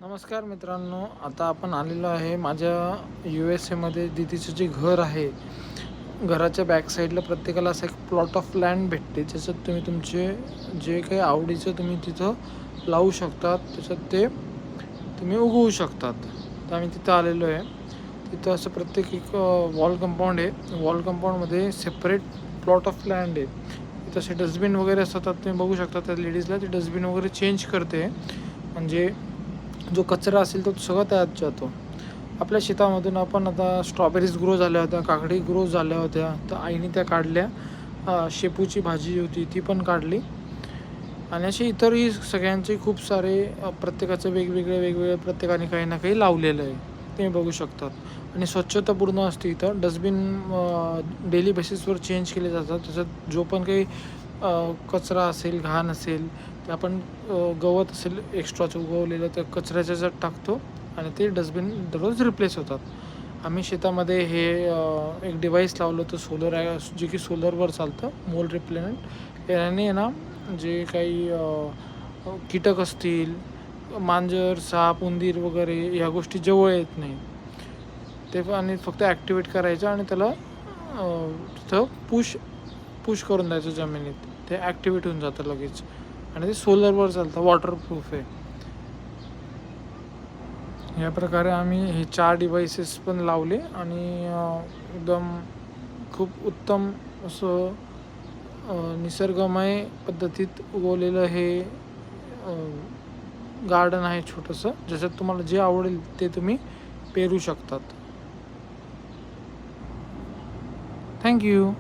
नमस्कार मित्रांनो, आता आपण आलेलो आहे माझ्या USA मध्ये दीदीचं जे घर आहे. घराच्या बॅक साईडला प्रत्येकाला असं एक प्लॉट ऑफ लँड भेटते, ज्याच्यात तुम्ही तुमचे जे काही आवडीचं तुम्ही तिथं लावू शकतात, त्याच्यात ते तुम्ही उगवू शकतात. तर आम्ही तिथं आलेलो आहे. तिथं असं प्रत्येक एक वॉल कंपाऊंड आहे. वॉल कंपाऊंडमध्ये सेपरेट प्लॉट ऑफ लँड आहे. तिथं असे डस्टबिन वगैरे असतात, तुम्ही बघू शकता. त्या लेडीजला ते डस्टबिन वगैरे चेंज करते, म्हणजे जो कचरा असेल तो सगळं त्यात जातो. आपल्या शेतामधून आपण आता स्ट्रॉबेरीज ग्रो झाल्या होत्या, काकडी ग्रो झाल्या होत्या, तर आईने त्या काढल्या. शेपूची भाजी होती ती पण काढली. आणि असे इतरही सगळ्यांचे खूप सारे प्रत्येकाचं वेगवेगळे प्रत्येकाने काही ना काही लावलेलं आहे, तुम्ही बघू शकतात. आणि स्वच्छता पूर्ण असते इथं. डस्टबिन डेली बेसिसवर चेंज केले जातात. त्याच्यात जो पण काही कचरा असेल, घाण असेल, ते आपण गवत असेल एक्स्ट्राचं उगवलेलं, त्या कचऱ्याच्या याच्यात टाकतो आणि ते डस्टबिन दररोज रिप्लेस होतात. आम्ही शेतामध्ये हे एक डिव्हाइस लावलं होतं, सोलर आहे, जे की सोलरवर चालतं, मोल रिप्लेनंट. याने ना जे काही कीटक असतील, मांजर, साप, उंदीर वगैरे ह्या गोष्टी जवळ येत नाही. ते आणि फक्त ॲक्टिवेट करायचं आणि त्याला तिथं पुश करून द्यायचं जमिनीत. ते ॲक्टिवेट होऊन जातं लगेच. आणि ते सोलरवर चालतं, वॉटरप्रूफ आहे. या प्रकारे आम्ही हे 4 डिव्हाइसेस पण लावले आणि एकदम खूप उत्तम असं निसर्गमय पद्धतीत उगवलेलं हे गार्डन आहे छोटंसं, ज्याच्यात तुम्हाला जे आवडेल ते तुम्ही पेरू शकतात. थँक्यू.